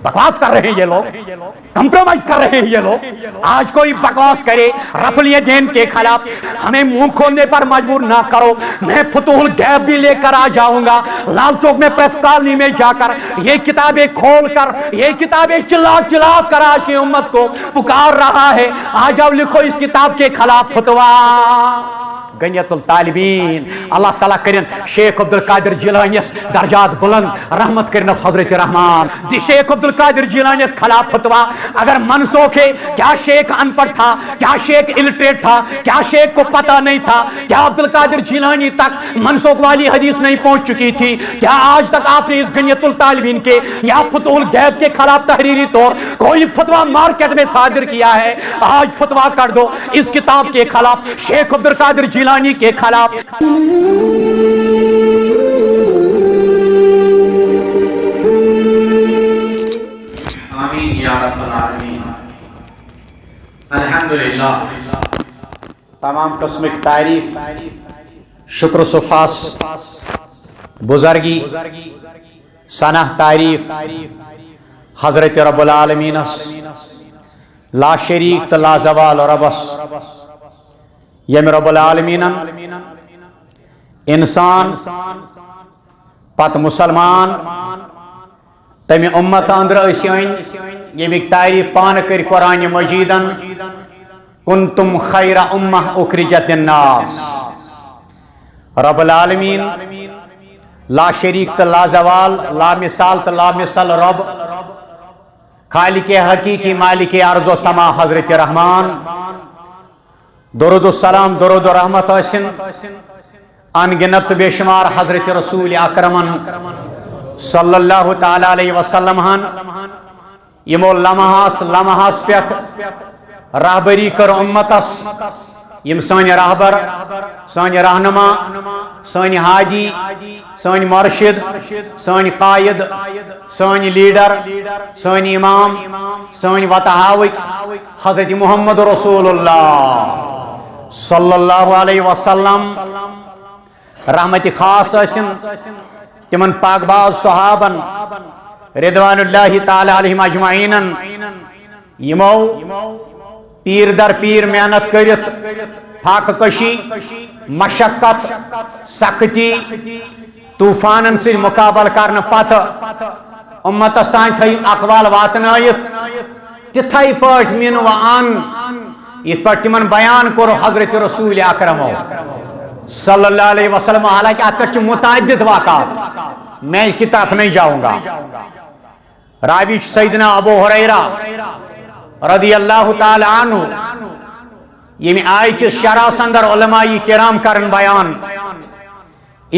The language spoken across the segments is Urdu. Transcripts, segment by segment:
بکواس کر رہے ہیں یہ لوگ, کمپرومائز کر رہے ہیں یہ لوگ. آج کوئی بکواس کرے رفع الیدین کے خلاف, ہمیں منہ کھولنے پر مجبور نہ کرو. میں فتوح الغیب بھی لے کر آ جاؤں گا. لال چوک میں پریس کالونی میں جا کر یہ کتابیں کھول کر, یہ کتابیں چلا چلا کر آج کی امت کو پکار رہا ہے, آ جاؤ لکھو اس کتاب کے خلاف فتوا. غنیت الطالبین اللہ تعالیٰ کرن شیخ عبدالقادر جیلانیس درجات بلند رحمت کرنس حضرت رحمان. شیخ عبدالقادر جیلانیس خلاف فتوا اگر منسوخ ہے, کیا شیخ ان پڑھ تھا, کیا شیخ الٹریٹ تھا, کیا شیخ کو پتہ نہیں تھا, کیا عبدالقادر جیلانی تک منسوخ والی حدیث نہیں پہنچ چکی تھی, کیا آج تک آپ نے اس غنیت الطالبین کے یا فتوح الغیب کے خلاف تحریری طور کوئی فتوا مارکیٹ میں صادر کیا ہے؟ آج فتوا کر دو اس کتاب کے خلاف, شیخ عبدالقادر جیلانی کے خلاف. آمین یا رب العالمین. الحمدللہ تمام قسم کی تعریف, شکر و سفاس, بزرگی, ثنا تعریف حضرت رب العالمین لا شریک تو لا زوال ربس. یم رب العالمین انسان پت مسلمان تمہ امت اندر ٲسِن ییٚمِکۍ تعریف پانہٕ کٔرۍ قرآن مجیدن, کنتم خیر امہ اخرجت للناس. رب العالمین لا شریک تو لا زوال, لا مثال تو لا مثل رب, خالق حقیقی مالک ارض و سما حضرت رحمان. درود السلام درود و رحمت ٲسِن ان گنت بے شمار حضرت رسول اکرمن صلی اللہ تعالی علیہ وسلم ہن یمو لمحاس پٮ۪ٹھ رہبری کر امتس, یم سٲنۍ رہبر, سٲنۍ رہنما, سٲنۍ ہادی, سٲنۍ مرشد, سٲنۍ قائد, سٲنۍ لیڈر, سٲنۍ امام, سٲنۍ وتہاوٕکۍ حضرت محمد رسول اللہ صلی اللہ علیہ وسلم. رحمت خاص ٲسِن تمن پاک باز صحابن رضوان اللہ تعالی علیہم اجمعین یمو پیر در پیر محنت کرت پھاکہ کشی, مشقت, سختی, طوفانن سے مقابل کرنے پتہ امتس تان تھٲیِو اقوال واتنٲیِتھ تِتھے پٲٹھۍ مِن و ان یِتھ پٲٹھۍ تِمن بیان کوٚر حضرت رسول اکرمو صلی اللہ علیہ وسلم. حالانکہ اتھ پٮ۪ٹھ چھِ متعدد واقعات, میں اس کی طرف نہیں جاؤں گا. راوی چھُ سیدنا ابو ہریرہ رضی اللہ تعالی عنہ, ییٚمہِ آیہِ کِس شرحس اندر علماء کرام کرن بیان.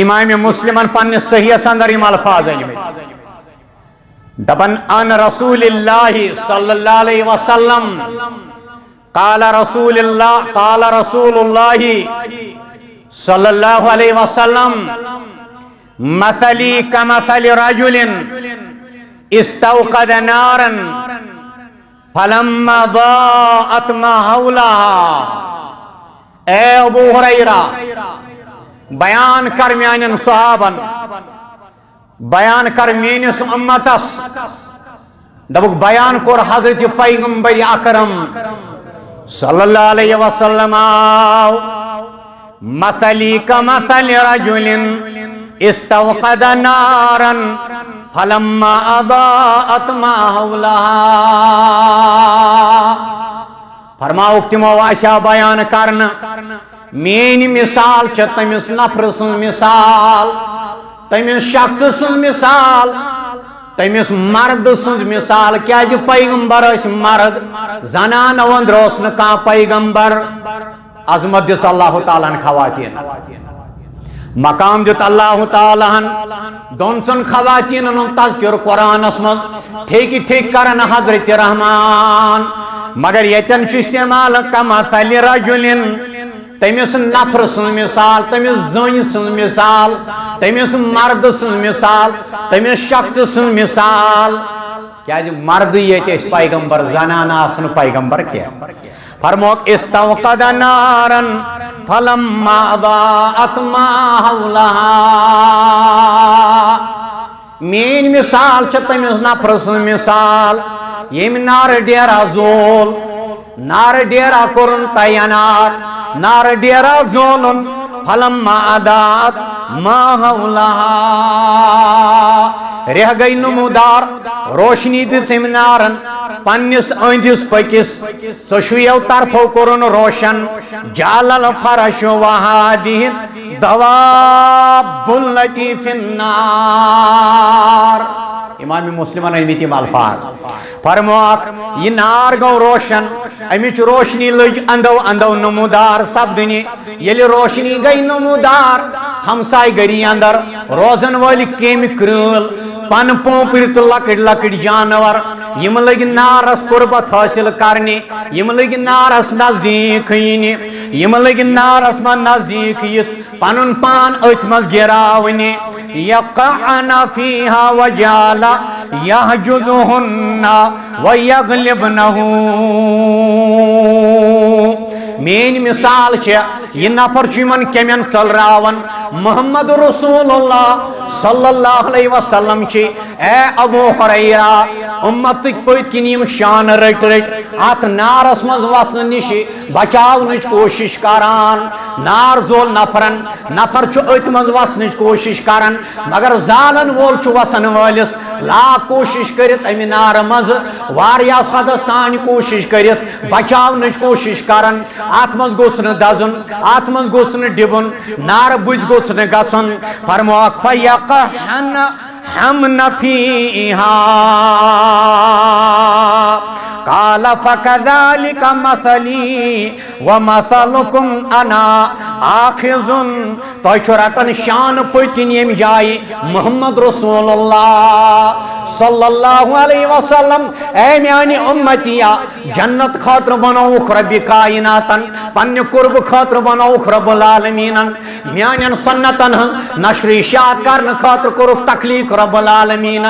امام مسلمن پننس صحیحس اندر یم الفاظ أنمٕتۍ, دپن ان رسول اللہ صلی اللہ علیہ وسلم قال رسول اللہ صلی اللہ علیہ وسلم مثلی کمثل رجل استوقد نارا فلما ضاءت ما حولها. اے ابو ہریرہ بیان کر میانن صحابن, بیان کر میانس امتس. دبک بیان کور حضرت پیغمبر اکرم صلی اللہ علیہ وسلم, مثلی کمثل رجل استوقد نارا فلما اضاءت ما حولها. فرماؤک تمو آشا بیان کرنا مین مثال چھ تمس نفر سن مثال, تمس شخص سن مثال, تمس مرد سن مثال. کیا پیغمبر اس مرد, زنان اندر اس نہ پیغمبر. عظمت دس اللہ تعالیٰ خواتین, مقام دیت اللہ تعالیٰ دون سن خواتین تذکر قرآن اسمز ٹھیک ٹھیک کرن حضرت رحمان. مگر یتن استعمال کمثل رجل, تمس نفر سن مثال, تمس زن سن مثال, تمس مرد سن مثال, تمس شخص سن مثال. کیا مرد یہ پیغمبر, زنان آسن پیغمبر کیا. فرموک استوقد نارا فلما اضاءت ما حولها. مین مثال چھ تمس نفر سن مثال یم نار ڈیرا زول نار ڈیرا کورن تعینات نار ڈیرا زولن فلما عدات ما حولها رہ گئی نمودار روشنی دم نارن پنس اندس پکس ژشویو طرفو کورن روشن جال الفرش وهذه دواب التي في النار امام مسلم نے الفاظ فرموک یہ نار گو روشن امچ روشنی لج اندو اندو نمودار سپدنی یل روشنی گئی نمودار ہمسائے گری اندر روزن والی کیم کرل پن پوپر تو لکٹ لکٹ جانور یم لگ نارس قربت حاصل کرنے یم لگ نارس نزدیک یعنی یم لگ نارس من نزدیک یت پنن پان ات مز گراونی یقعن فیہا وجال یحجزہن ویغلبنہ مین مثال یہ نفر من کمین ثلراون محمد رسول اللہ صلی اللہ علیہ وسلم اے ابو ہریرہ امت پت کن شان رٹ رٹ ات نارس مز وسن نش بچاونچ کوشش کران نار زول نفرن نفر ات مز وسنچ کوشش کران مگر زالن وول وسن والس لا کوشش کرت امی نار مز واریاس حدس تان کوشش کرت بچاونچ کوشش کران ات مز گوس ن دزن ات مز گوس ن ڈبن نار بج گوس ن گژھن فرموک فیقعن حمن فیہا قال فكذلك مثلي ومثلكم انا آخذ تو رٹن شان پتن یم جائے محمد رسول اللہ صلی اللہ علیہ وسلم اے میانی امتیا جنت خاطر بنوک رب کائناتن پن قرب خاطر بنوک رب العالمین میانین سنتن نشر اشاعت کرن خاطر کرک تخلیق رب العالمین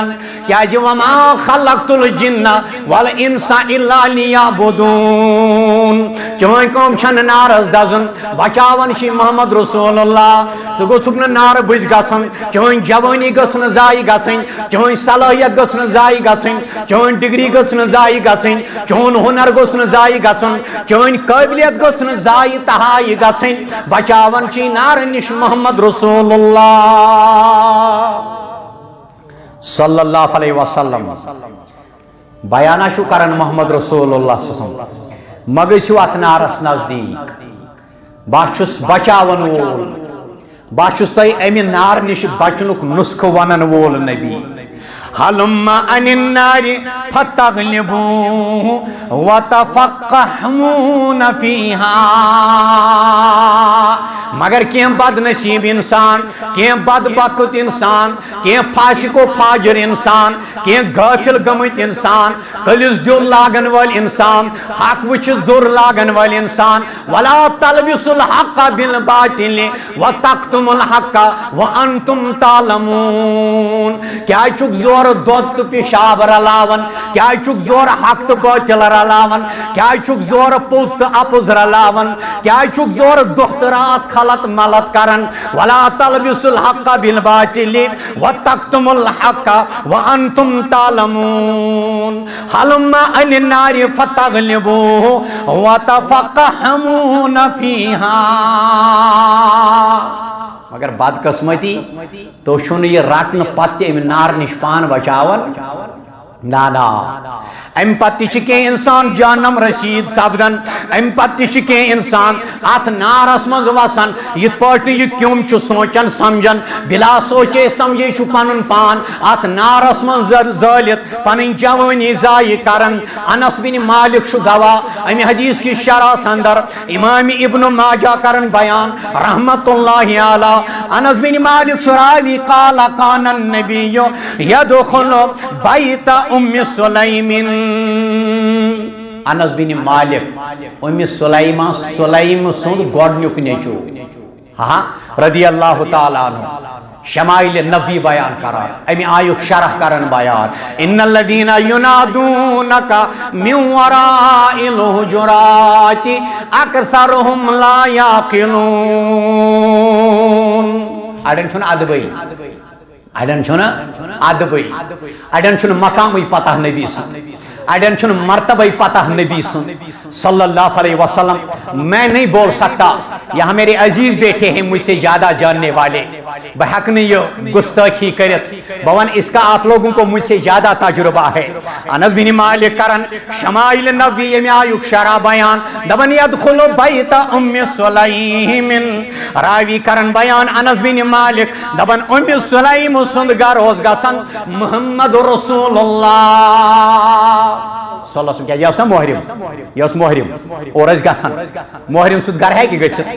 کیا جو وما خلقت الجن والانس الا لیعبدون چون کم چھن نارز دزن بچاون شی محمد رسول اللہ سو گوسک نار بج گژھن چون جوانی گژھن ضائع گژھن چون صلاحیت گژھن ضائع گژھن چون ڈگری گژھن ضائع گژھن چون ہنر گژھن ضائع گژھن چون قابلیت گژھن ضائع تہائی گژھن بچاون چی نار نش محمد رسول اللہ صلی اللہ علیہ وسلم بیانہ شو کرن محمد رسول اللہ صلی اللہ علیہ وسلم مگسو ات نارس نزدیک باشس بچاون وول باشس تہ امی نار نش بچنک نسخ ونن وول نبی حلم عن النار فتغلبوه وتفقهون فيها مگر کیم بد نصیب انسان کیم بد بخت انسان کیم فاسق و فاجر انسان کیم غافل گمت انسان کلس دل لاگن وال انسان حق وچ زور لاگن وال انسان ولا تلبسوا الحق بالباطل وتكتموا الحق وانتم تعلمون کیا چک زور دود تو پیشاب رلاون کیا چک زور حق تو باطل رلاون کیا چک زور پوز تو اپوز رلاون کیا چک زور دخترات خلط ملت کرن ولا تلبسوا الحق بالباطل وتكتموا الحق وانتم تعلمون حلم عن النار فتغلبوه وتفقهون فيها مگر بد قسمتی تو چھن یہ رٹن پتہ ام نار نش پان بچاون نانا ام پتہ چھ کی انسان جہنم رسید سپدن ام پتہ چھ کی انسان ات نارس مز وسن یت پٹ یہ کیوم چھ سوچن سمجھن بلا سوچے سمجھے چھ پنن پان ات نارس مز زالت پنن جوانی ضائع کرن انس بن مالک چھ گواہ ام حدیث کی شرح اندر امام ابن ماجہ کرن بیان رحمت اللہ علی انس بن مالک شراوی قال کان النبی یدخل بیت ام سلیم انس بن مالک ام سلیمہ سلیم سند گوڈنیک نیچو ہاں رضی اللہ تعالی عنہ شمائل نبی بیان کران امی آیوک شرح کرن بیان ان الذین ینادونک من وراء الحجرات اکثرهم لا یعقلون اڑن چھن ادبی اڑن چھنا ادبی اڑن چھن مقام پتہ نبی سن اڑن چھن مرتبہ پتہ نبی سن صلی اللہ علیہ وسلم. میں نہیں بول سکتا, یہاں میرے عزیز بیٹھے ہیں مجھ سے زیادہ جاننے والے, بہ ہیکہ نہ یہ گستاخی کرت, بہ ون اس کا آپ لوگوں کو مجھ سے زیادہ تجربہ ہے. انس بن مالک کرن شمائل نبی یمی آیوک شرح بیان دبن یدخل بیت ام سلیم, راوی کرن بیان انس بن مالک دبن ام سلیم سند گر اوس گژھان محمد رسول اللہ صلی اللہ علیہ وسلم. یہ نا محرم, یہ محرم اور گژھان محرم سد گر ہے کہ گژھت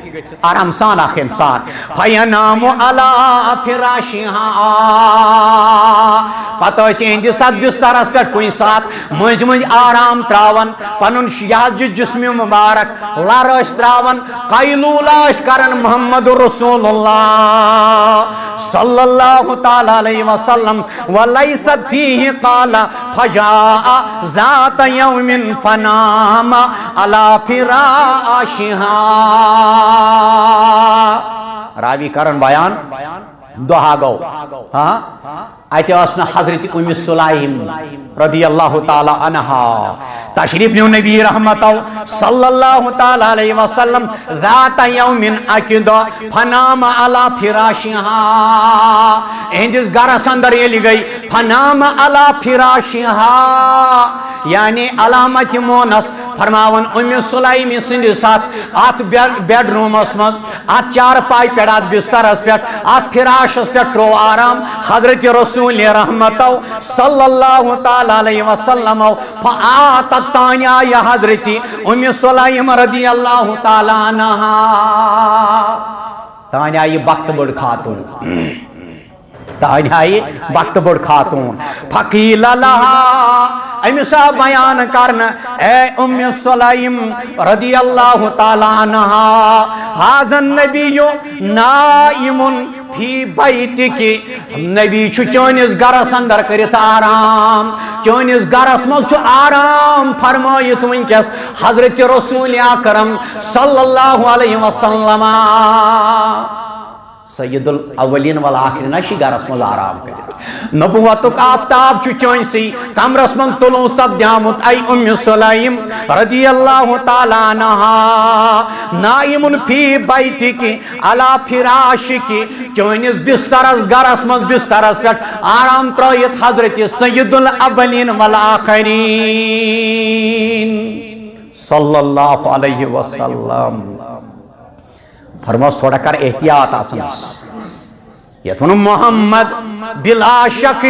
آرام سان اخ انسان. فینام علی فراشہا, پتہ اہندس ات بسترس پہ کن سات مز مز آرام تراون پن جسم مبارک لر تراون قیلولہ کرن محمد رسول اللہ صلی اللہ تعالی علیہ وسلم. ولیست فیہ قال فجاء ذات یوم فنام علی فراشہا. راوی کرن بیان دہا گو ہاں اتہ نا حضرت ام سلیم رضی اللہ تعالی عنہا تشریف نیو نبی رحمتو صلی اللہ تعالی علیہ وسلم ذات یوم اکد فنام علی فراشہا. اہندس گرس اندر یلی گئی فنام علی فراشہا یعنی علامت مونس فرماون ام سلیم سند سات ات بیڈ رومس مز ات چار پائی پہ ات بسترس پہ ات فراشس پہ ترو آرام حضرت رسول رحمتو صلی اللہ تعالی علیہ وسلم. فآتت تانیا یا حضرت ام سلیم رضی اللہ تعالی عنہا, تانیا یہ بخت بڑ خاتون, تانیا یہ بخت بڑ خاتون. فقیل لہا امسا بیان کرنا اے ام سلیم رضی اللہ تعالی عنہا ھذا النبی نائم فی بیتک, نبی چونس گرس اندر کرت آرام, چونس گرس مز آرام فرمائت ونکس حضرت رسول اکرم صلی اللہ علیہ وسلم. سید الاولین والآخرین شی گرس مز آرام کرت. نبوتک آفتاب چونسی کمرس من طلوع سپدیامت ای ام سلیم رضی اللہ تعالی عنہا نائم فی بیتک علی فراشک, چونس بسترس گرس من بسترس پہ آرام ترائیت حضرت سید الاولین والآخرین صلی اللہ علیہ وسلم. فرماس تھوڑا کر احتیاط آسنس یتون محمد بلا شک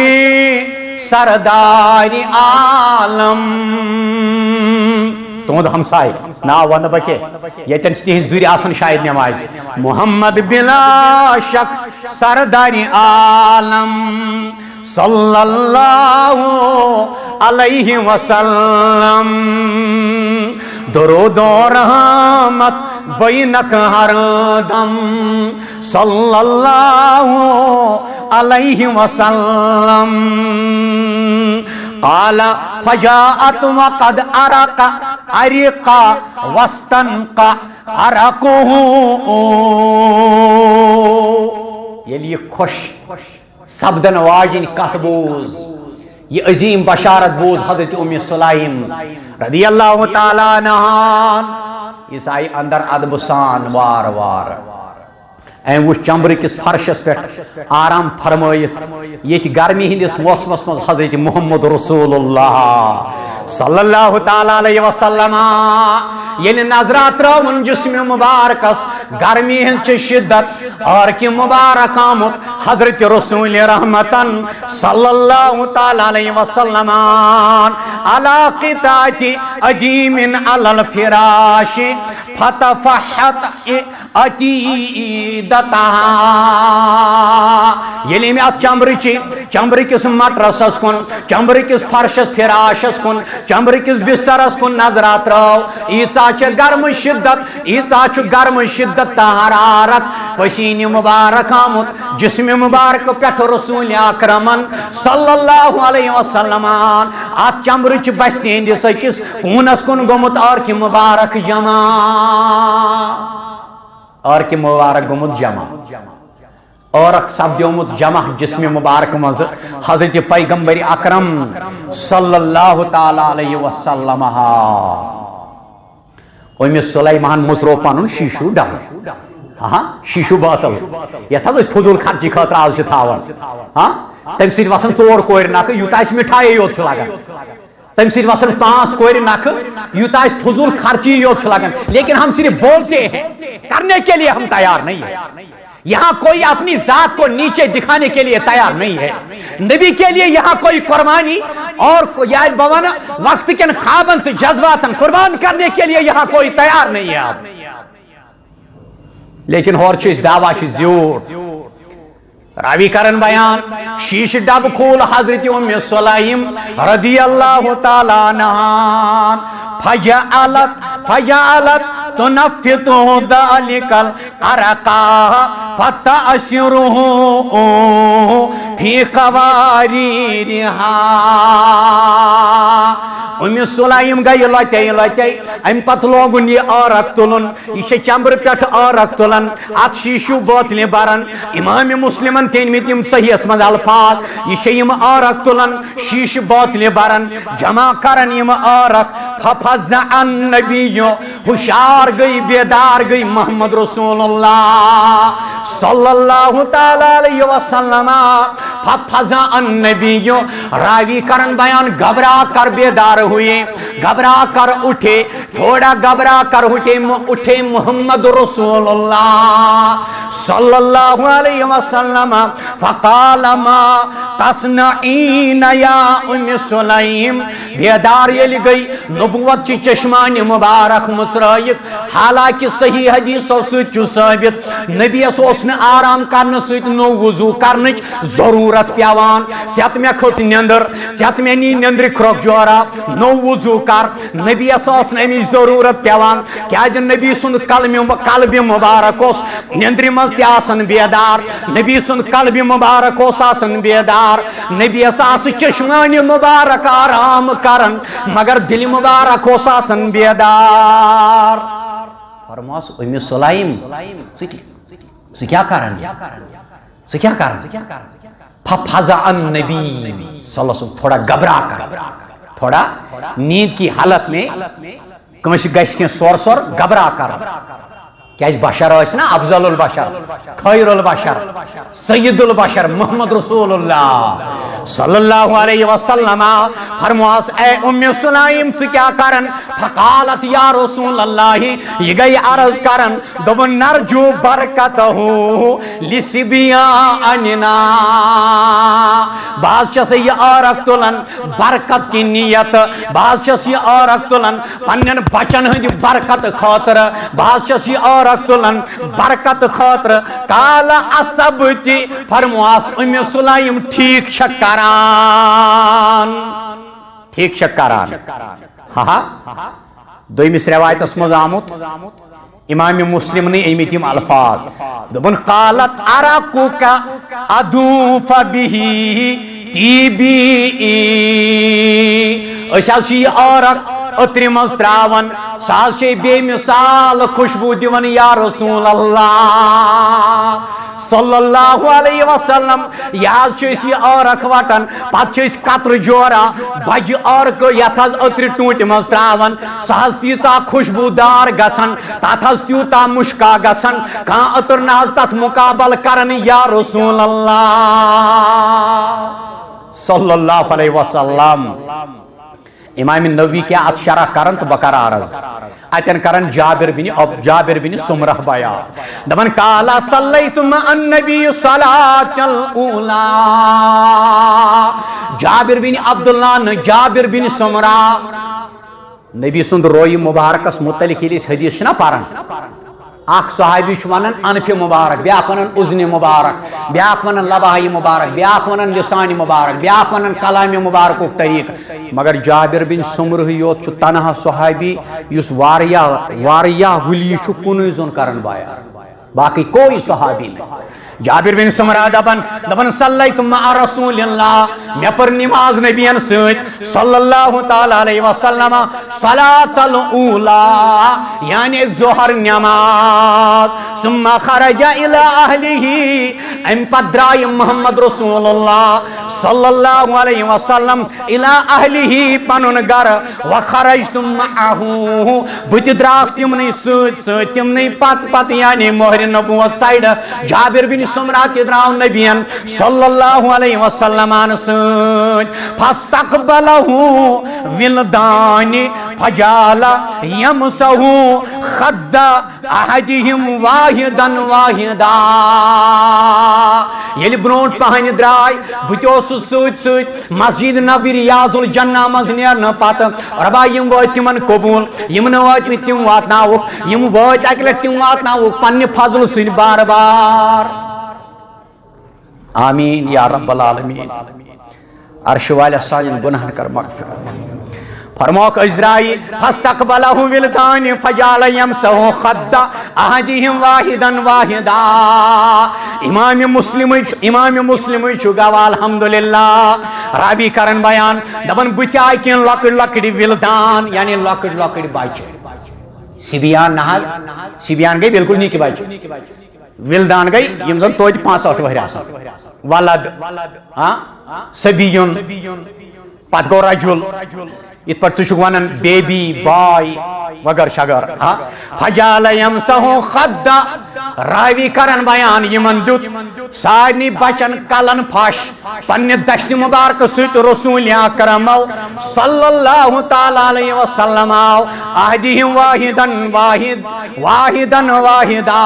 سردار عالم. تہد ہمسائے نا ون بکے یتن تہذ زر آسن شاید نماز. محمد بلا شک سردار عالم صلی اللہ علیہ وسلم. درود و رحمت بینک ہر دم صلی اللہ علیہ وسلم. قال فجاءت وقد ارق ارق واستنق ارقه. یلی خوش سبدن واجن کت بوز, یہ عظیم بشارت بوز حضرت ام سلیم رضی اللہ تعالی عنہا. اس آئی اندر ادب سان وار وار ایم وچ چمبر کس فرشس پہ آرام فرمائت. یہ گرمی ہندس موسمس مز حضرت محمد رسول اللہ صلی اللہ تعالی علیہ وسلم یل نظرات تراون جسم مبارکس گرمی ہنچ شدت اور کی مبارک آمد حضرت رسول رحمتن صلی اللہ تعالی علیہ وسلم علی قطعت ادیم علی الفراش فتفحت عتیدتها. یلی میں چمبر کس مٹرسس کن چمبر کس فرشس فراشس کن چمبر کس بسترس کن نظرات رو ایتا چھ گرم شدت ایتا چھ گرم شدت حرارت پسین مبارک آمد جسم مبارک پیٹھ رسول اکرمن صلی اللہ علیہ وسلم ات چمبر چھ بستی ہندس اکس کونس کن گمت اور کی مبارک جمع اور کی مبارک گمت جمع عورق سپدیومت جمع جسم مبارک مز حضرت پیغمبر اکرم صلی اللہ تعالی علیہ وسلم سلیمان مزرو پن شیشو ڈل شیشو بوتل یت فضول خرچی خاطر آج تم سی وسان ژور کور نکھ یوتہ مٹھائی یوت لگان تم سی وسان 5 کور نکھ یوتہ فضول خرچی یوت لگان لیکن ہم صرف بولتے ہیں کرنے کے لیے ہم تیار نہیں ہیں یہاں کوئی اپنی ذات کو نیچے دکھانے کے لیے تیار نہیں ہے نبی کے لیے یہاں کوئی قربانی اور وقت کے خوابن تو جذباتن قربان کرنے کے لیے یہاں کوئی تیار نہیں ہے آپ لیکن اور چیز دعویٰ کی زیور راوی کرن بیان شیش ڈب کھول حضرت ام سلیم رضی اللہ تعالیٰ عنہ فجعلت تنفت ذلك العرق فتأشره في قواريرها ام سلیم گئی لتے ام پت لوگن یہ عرق تلن یہ چمبر پہ عرق تلن ات شیشو بوتل بران امام مسلمن تینمت صحیح من الفاظ یہ عرق تلن شیش بوتل بران جمع کرن یم عرق ففزع النبی ہوشیار گئی بیدار گئی محمد رسول اللہ صلی اللہ تعالی علیہ وسلم ففزع النبی راوی کرن بیان گھبرا کر بیدار ہوئے گھبرا کر اٹھے تھوڑا گھبرا کر اٹھے محمد رسول اللہ صلی اللہ علیہ وسلم فقال ما تصنعین یا ام سلیم بیدار یلی گئی نبوت چی چشمان مبارک مصرائیت حالانکہ صحیح حدیث سوچو ثابت نبی سوسن آرام کرنے سوچ نو وضو کرنے ضرورت پیوان چیت میں کھت نندر چیت میں نی نندر کھرک جورا نو وضو کر نبی سوسن امی ضرورت پیوان کیا جن نبی سن قلب مبارک اس نندر مزتی آسن بیدار نبی سن قلب مبارک اس آسن بیدار نبی اساس چشمان مبارک آرام کرن مگر دل مبارک اس آسن بیدار فرماس ام سلیم سے کیا کرن ففزع النبی صلی اللہ علیہ وسلم تھوڑا گھبرا کر تھوڑا نیند کی حالت میں کمش گش کے سور گھبرا کر کیا بشر نا افضل البشر خیر البشر سید البشر محمد رسول اللہ صلی اللہ علیہ وسلم فرماس اے ام سلیم سے کیا کرن فقالت یا رسول اللہ یہ گئی عرض کرن دب نرجو برکتہ لسبیاننا بعض چس یہ عرق تلن برکت کی نیت بعض چس یہ عرق تلن پنن بچن ہند برکت خاطر بعض چس یہ عرق تلن برکت خاطر قال اصبتی فرماس ام سلیم ٹھیک شکران دویمس روایت اسمز آمت امام مسلم نے ایمیتیم الفاظ دبن قالت عرقک ادوف به تیبی اشاسی عرق اتری مستراون سال چے بے مثال خوشبو دیون یا رسول اللہ صلی اللہ علیہ وسلم یاد چیسی عرق وطن پت چیس قطر جورا بج عرق یتھز اتری ٹوٹ مستراون سہز تیسا خوشبو دار گھن تتھز تیوتا مشکا گھن کان اتر ناز تت مقابل کرن یا رسول اللہ صلی اللہ علیہ وسلم امام نووی کیا ات شرح کرن تو بکر عرض اتن کرن جابر بن سمرہ بیان دبن قالا صلیت مع النبی صلاة الاولا جابر بن عبداللہ جابر بن سمرہ نبی سند روی مبارکس متعلق اس حدیث نہ پارن اخ صحابی ونان انف مبارک بیاکھ ونان اذن مبارک بیاکھ ونان لبائی مبارک بیاکھ ونان لسان مبارک بیاکھ ونان کلام مبارک طریق مگر جابر بن سمرہ یوت چھ تنہا صحابی یس واریا ولی چھ کنوی زون کرن بیان باقی کوئی صحابی نہیں جابر بن سمرہ دبن صلیت مع رسول اللہ میں پر نماز نبیان سۭتۍ صلی اللہ تعالی علیہ وسلم صلاۃ الاولی یعنی ظہر نماز ثم خرج الى اہلہ ام پت درائے محمد رسول اللہ صلی اللہ علیہ وسلم الى اہلہ پنن گھر وخرجت معه بت دراس تمنی سۭتۍ تمنی پت یعنی مہر نبوت سائڈ جابر بن سمرہ تہ دراو نبیان صلی اللہ علیہ وسلم سۭتۍ فاستقبلہ ولدان فجعل يمسح خد احدهم واحدا واحدا یل برونٹ پہن درائے بتوس سۭتۍ مسجد نبوی ریاض الجنہ مز نیرن پتہ ربا یم وٲتۍ تمن قبول یم نہ وٲتۍ تم واتناوُکھ یم وٲتۍ اکہِ لٹہِ تم واتناوُکھ پننہِ فضل سۭتۍ بار بار آمین یا رب العالمین عرش والے سالین گناہن کر مغفرت فرموک ازرائی فاستقبلہ ولدان فجعل يمسح خد احدهم واحدا واحدا امام مسلم چھو گواہ الحمدللہ رابی کرن بیان دبن بتائی کین لکڑ لکڑ ولدان یعنی لکڑ لکڑ بچے سبیان نہ سبیان گئی بالکل نیکی بچے ولدان گئی یم زن توتہ 5-8 وہر آسان ولد سبیون پت گو رجل ات پر ٹھک ونان بیبی بائی وغیر شگر فجعل يمسح خد راوی کرن بیان یمن دیت سارنی بچن کلن پھش پنہ دشت مبارک ست رسول اکرم صلی اللہ تعالی علیہ وسلم احدہم واحدا واحدا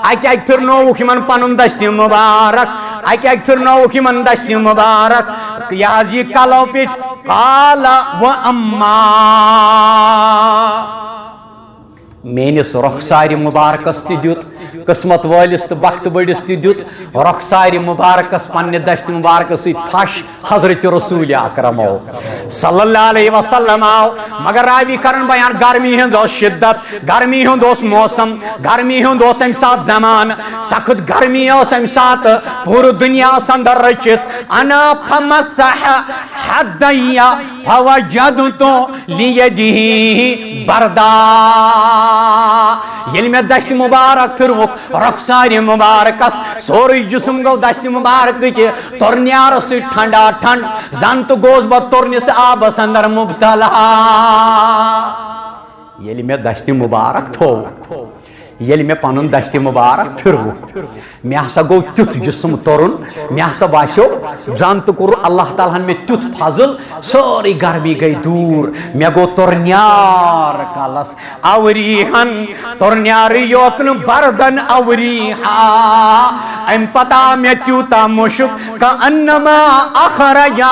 اکہ پھرنوک یمن پنن دشت مبارک اکہ پھرنوک یمن دشت مبارک یہ یہ کلو پٹ قال و اما میانس رخسار مبارکس تہ دیت قسمت والس تو بخت بڑس تہ دیت رخسار مبارکس پنہ دشت مبارک ست پھش حضرت رسول اکرم صلی اللہ علیہ وسلم مگر راوی کرن بیان گرمی ہند شدت گرمی ہند موسم گرمی ہند ام سات زمان سخت گرمی ام سات پور دنیا اندر رچت انا فمسح حدی فوجدت لیدہ بردا یل میں دشت مبارک پھروک رخسار مبارکس سوری جسم گو دشت مبارک کے ترنیار سے ٹھنڈا ٹھنڈ زن تو گوز با ترنس آبس اندر مبتلا یل میں دشت مبارک تھو یل میں پنن دشت مبارک پھروک میں ہسا گو تیت جسم ترن میں ہسا باسیو زن تو کور اللہ تعالیٰ میں تیت فضل سوری گرمی گئی دور میں گو ترنیار کالس اوریحن ترنیار یوکن بردن اوریحا ام پتا میں تیوتا مشک کا انما اخرجا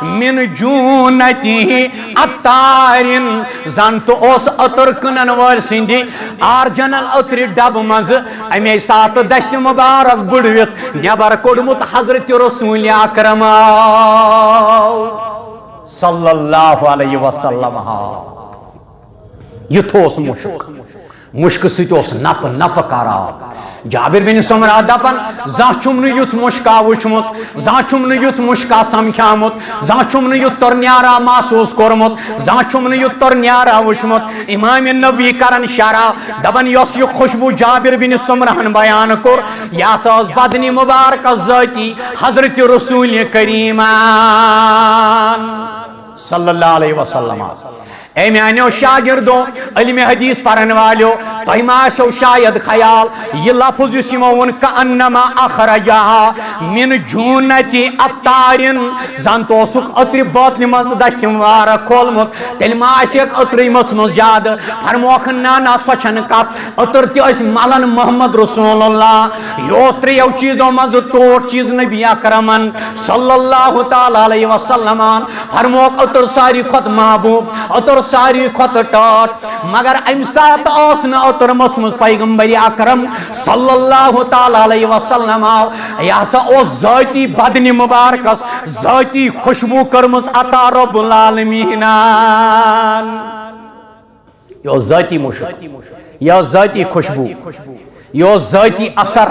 من جونتی اتارن زن تو اس اتر کنن ور سندی آرجنل اتری ڈب مز امی سات دشت مبارک بڑویت نیبر کڑمت حضرت رسول اکرم صلی اللہ علیہ وسلم یہ تھوس مشک ستوس نپ نپ کرا جابر بن سمرہ دپن زان چھم یت مشکا وچمت زان چھم یت مشکا سمکھیامت زان چھم یت ترنیارا محسوس کورمت زان چھم یت ترنیارا وچمت امام نووی کرن شرح دپن یس یہ خوشبو جابر بن سمرہن بیان کور یا ساز بدنی مبارک ذاتی حضرت رسول کریمان صلی اللہ علیہ وسلم اے میانو شاگردو علم حدیث پرن والو تہ ما آسو شاید خیال یہ لفظ اس ون کانما اخرجها من جونتی اتارن زن تو سک اتری بوتل مز دشت مبارک کھولمت تیل ما آسک اتری مسمز جاد فرموک نانا سوچن کپ اتر تی اس ملن محمد رسول اللہ یوس تریو چیزوں مز ٹوٹ چیز نبی اکرمن صلی اللہ تعالی علیہ وسلم فرموک اتر ساری خود محبوب اتر ساری خط ٹاٹ مگر ام سات اوسن اتر مسمز پیغمبر اکرم صلی اللہ تعالی علیہ وسلم یا سا او ذاتی بدن مبارکس ذاتی خوشبو کرمز عطا رب العالمین یہ ذاتی مشک یہ ذاتی خوشبو یہ ذاتی اثر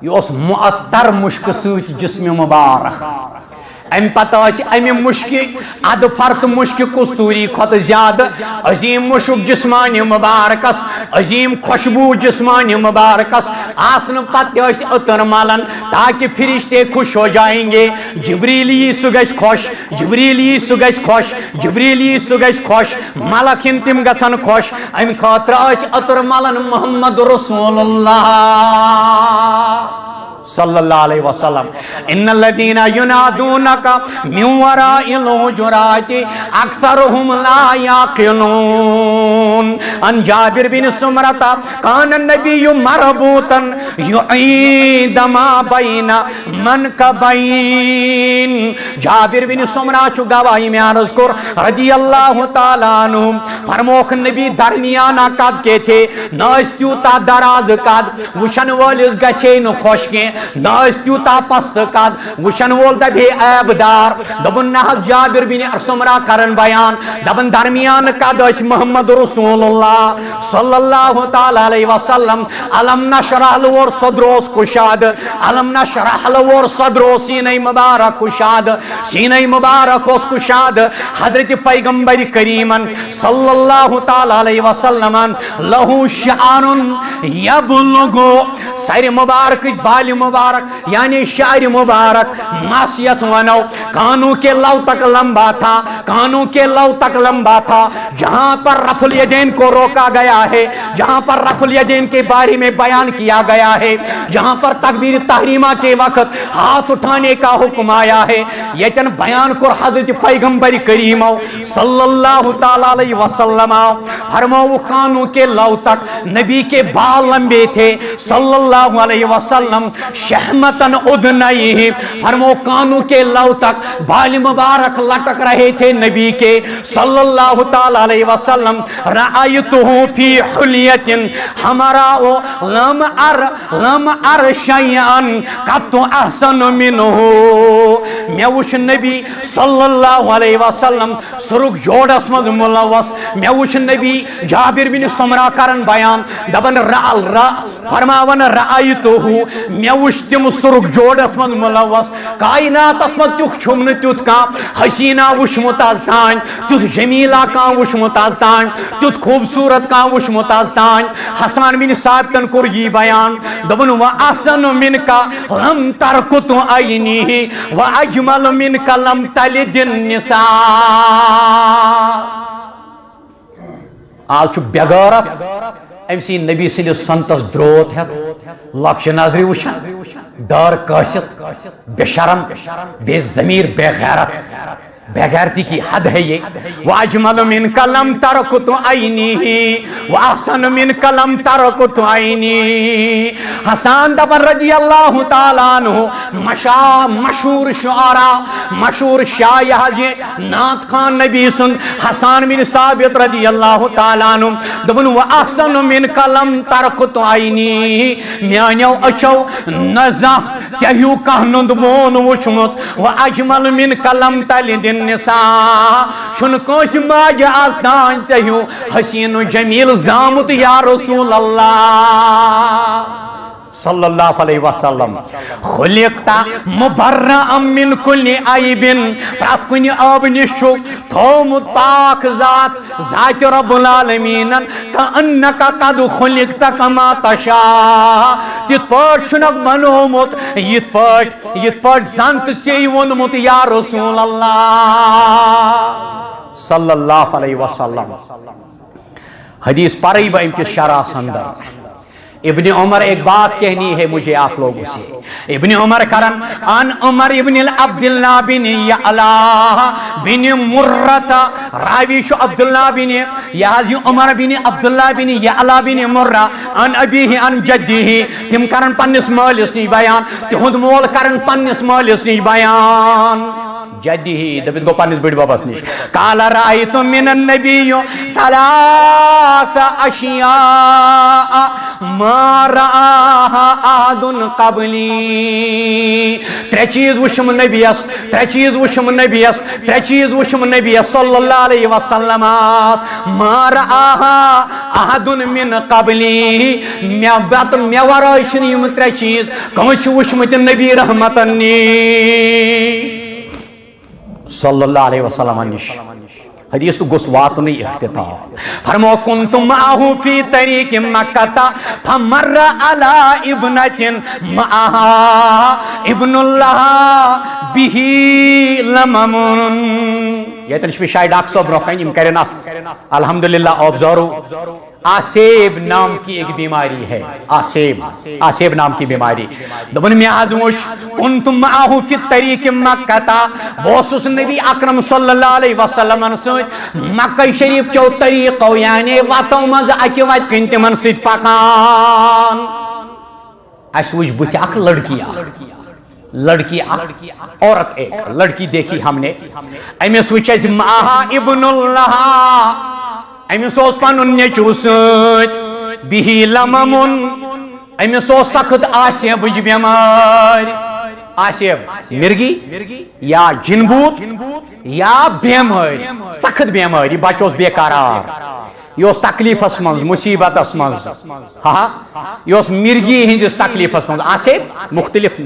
یہ معطر مشک سوت جسم مبارک ام پتہ امہ مشک اد فرت مشک کستوری کھت زیادہ عظیم مشک جسمانی مبارکس عظیم خوشبو جسمانی مبارکس آسن پتہ عطر ملن تاکہ فرشتے خوش ہو جائیں گے جبریل یہ سہ گژھِ خوش جبریل یہ سہ گژھِ خوش جبریل یہ سہ گژھِ خوش ملک یم تم گژھن خوش ام خاطر عطر ملن محمد رسول اللہ صلی اللہ علیہ وسلم ان الذين ينادونك من وراء الحجرات اکثرهم لا يعقلون ان جابر بن سمرة كان النبي مربوطا يعيد ما بين منكبين جابر بن سمرة چو گواہی میں عرض کر رضی اللہ تعالیٰ عنہ فرموک نبی درمیانہ قد کے تھے ناستیوتا دراز قد وشن والس گچھے نو خوش کے ناس تیوتا پست قد وشن وول دبے عیب دار دبن نہ جابر بن سمرہ کرن بیان دبن درمیان قد اس محمد رسول اللہ صلی اللہ تعالی علیہ وسلم علم نشرح لور صدروس کشاد علم نشرح لور صدروس سینہ مبارک کشاد سینہ مبارک اس کشاد حضرت پیغمبر کریمن صلی اللہ تعالی علیہ وسلم لہو شعر یبلغو سیر مبارک بال مبارک یعنی شعر مبارک معصیت ونو کانوں کے لو تک لمبا تھا کانوں کے لو تک لمبا تھا جہاں پر رفع الیدین کو روکا گیا ہے جہاں پر رفع الیدین کے بارے میں بیان کیا گیا ہے جہاں پر تکبیر تحریمہ کے وقت ہاتھ اٹھانے کا حکم آیا ہے یتن بیان کر حضرت پیغمبر کریم صلی اللہ تعالی علیہ وسلم فرماؤ کانوں کے لو تک نبی کے بال لمبے تھے صلی اللہ علیہ وسلم شہمتن ادنئی فرمو کانوں کے لو تک بال مبارک لٹک رہے تھے نبی کے صلی اللہ تعالی علیہ وسلم رأیتہ فی حلیت ہمارا لم ار شیئن قط احسن منہ میں وچھ نبی صلی اللہ علیہ وسلم سرک جوڑس مز ملوث میں وچھ نبی جابر بن سمرہ کرن بیان دبن فرماون رأیتہ میں وچھ تم سرک جوڑس من ملوث کائنات اسمت تیوک چھمن تیوت کا حسینہ وشمت ازدان تیوت جمیلہ کا وشمت ازدان تیوت خوبصورت کا وشمت ازدان حسان بن ثابتن کر یہ بیان دبن وَأَحْسَنُ مِنْكَ لَمْ تَرْكُتُ عَيْنِهِ وَأَجْمَلُ مِنْكَ لَمْ تَلِدِ النِّسَاء آج چھو بیغارت ام سی نبی سندھ سنتس دروت ہے لکش نظری وچھان دار قاصد بے شرم بے ضمیر بے غیرت بے غیرتی کی حد ہے یہ واجمل من کلم ترکت عینی واحسن من کلم ترکت عینی حسان دبر رضی اللہ تعالیٰ عنہ مشہور شعرا مشہور شایع جی نعت خان نبی سن حسان بن ثابت رضی اللہ تعالیٰ عنہ دبن واحسن من کلم ترکت عینی میانیو اچو نزا چہیو کہنند بون وچمت واجمل من کلم تلد النساء چن کوش ماج آستان چہیو حسین و جمیل زامت یا رسول اللہ صلی اللہ علیہ وسلم خلقتا مبرعا من کل عیب پرات کنی آب نشو تھومت پاک ذات ذات رب العالمین کانکا قد خلقتا کما تشاء تیت پاٹ چنک بنومت یت پاٹ زنت سی ونمت یا رسول اللہ صلی اللہ علیہ وسلم حدیث پڑھی با امکس شرح سندر ابن عمر ایک بات کہنی ہے مجھے آپ لوگوں سے ابن عمر کرن ان عمر ابن عبداللہ بن یعلا بن مرت راوی شو عبداللہ بن یازی عمر بن عبداللہ بن یعلا بن مرہ ان ابیہ ان جدیہ تم کرن پنس مالس نی بیان تہند مول کرن پنس مالس نی بیان جدی دبت گو پانس بڑی باباس نش قال رأيت من النبي ثلاث اشیاء ما رآها احد قبلی ترے چیز وچھم نبیس ترے چیز وچھم نبیس صلی اللہ علیہ وسلم ما رآها احد من قبلی میں ورائی چھن یم ترے چیز کنس وچھمت نبی رحمتن نیش صلی اللہ علیہ وسلم نش حدیث تو گوس واتنی اختتام فرمو کنتم معه فی طریق مکہ فمر علی ابنت معها ابن اللہ به لممن یہ تنش بھی شاید ڈاک صاحب روکیں یم کرنا الحمدللہ آبزارو آسیب نام کی ایک بیماری ہے آسیب نام کی بیماری دبن میں آزموش کنتم معاہو فی الطریق مکہ بوسوس نبی اکرم صلی اللہ علیہ وسلم سوچ مکہ شریف چو طریقو یعنی واتو مز اکی وات کنتی من سید پاکان ایسوچ بوتی اک لڑکی عورت ایک لڑکی دیکھی ہم نے ایمی سوچ ایسی معاہا ابن اللہ ایمی سوچ پانن نیچو سوچ بیہی لممن ایمی سوچ سخت آسیب بیمار آسیب مرگی یا جنبوت یا بیمار سخت بیمار یہ بچوس بے قرار یہ تکلیف اسمنز مصیبت اسمنز یہ مرگی ہندس تکلیف اسمنز آسیب مختلف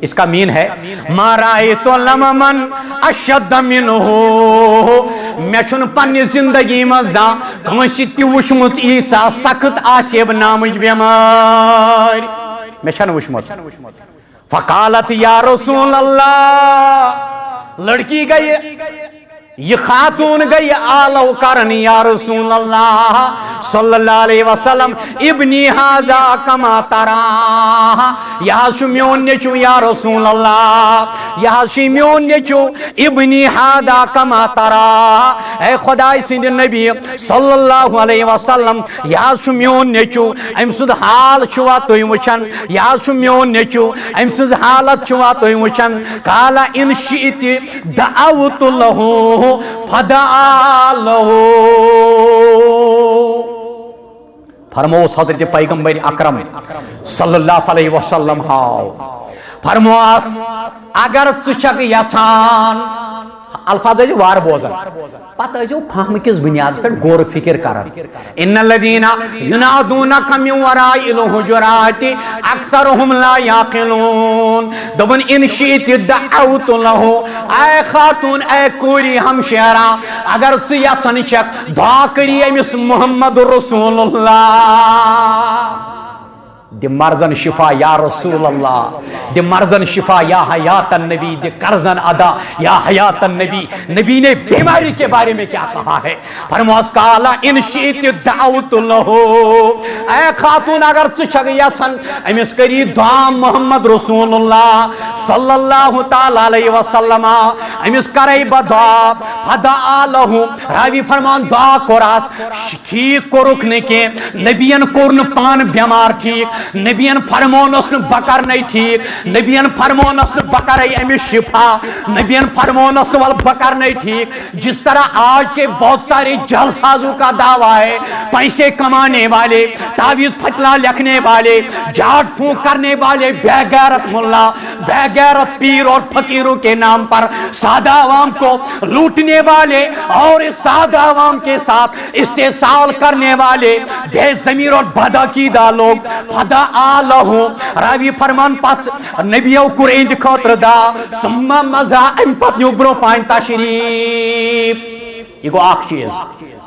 اس کا مین ہے ما رأیت لممن اشد منہو میں چھن پنی زندگی مزا کنسی تی وشمت ایسا سخت آسیب نامج بیمار میں چھن وشمت فقالت یا رسول اللہ لڑکی گئی یہ خاتون گئی آلو کرنی یا رسول اللہ صلی اللہ علیہ وسلم ابنی حازا کما ترا یہاں شو میون نیچو یا رسول اللہ یہاں شو میون نیچو ابنی حازا کما ترا اے خدای سند نبی صلی اللہ علیہ وسلم یہاں شو میون نیچو ام سد حال چھوا توی وچن یہاں شو میون نیچو ام سد حالت چھوا توی وچن قالا ان شئتی دعوت لہو فدعا لہو فرموس حضرت پیغمبر اکرم صلی اللہ علیہ وسلم فرموس اگر ژچک یژھان الفاظ جو وار بوزن پتہ جو فہم کس بنیاد پر غور فکر کرن ان الذين ينادونك من وراء الحجرات اکثرهم لا يعقلون دبن ان شئت دعوت له اے خاتون اے کوری ہمشیرہ اگر ژٕ یژھان چھکھ دعا کری امس محمد رسول اللہ دی مرزن شفا یا رسول اللہ دی مرزن شفا یا حیات النبی دی قرضن ادا یا حیات النبی نبی نے بیماری کے بارے میں کیا کہا ہے فرماس قالا ان شئت دعوت لہو اے خاتون اگر ژچک یژھان امس کری دعا محمد رسول اللہ صلی اللہ تعالی علیہ وسلم امس کرے بدعا فدعا لہو راوی فرمان دعا کوراس ٹھیک کورک نے کہ نبیین کورن پان بیمار ٹھیک نبیان فرمون اس بکر نہیں ٹھیک نبیان فرمون اس بکر امی شفا نبیان فرمون اس بکر نہیں ٹھیک جس طرح آج کے بہت سارے جل سازوں کا دعویٰ ہے پیسے کمانے والے تعویذ فتلا لکھنے والے جھاڑ پھونک کرنے والے بے غیرت ملا بے غیرت پیر اور فقیروں کے نام پر سادہ عوام کو لوٹنے والے اور اس سادہ عوام کے ساتھ استحصال کرنے والے بے ضمیر اور بدعقیدہ لوگ فدعا لہو راوی فرمان پاس نبیو قرآن خاطر دا ثم مزا ام پتنیو برو پائن تشریف یہ گو آخ چیز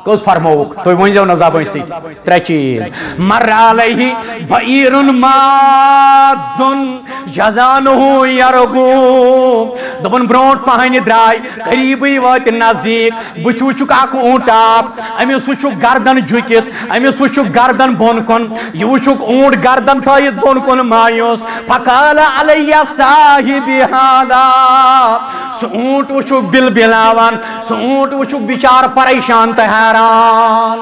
کس فرموک تو ونجو نظابیں سی ترے چیز مر علیہ بعیر مادن جزانہو یرگو دبن برونٹ پہنی درائی قریبی وقت نزدیک بچو چکا کو اونٹا امی سوچو گردن جھکت امی سوچو گردن بون کن یو چک اونٹ گردن تائید بون کن مایوس فقال علیہ صاحبی ہادا سو اونٹ وچو بل بلاوان سو اونٹ وچو بیچار پریشان تہاران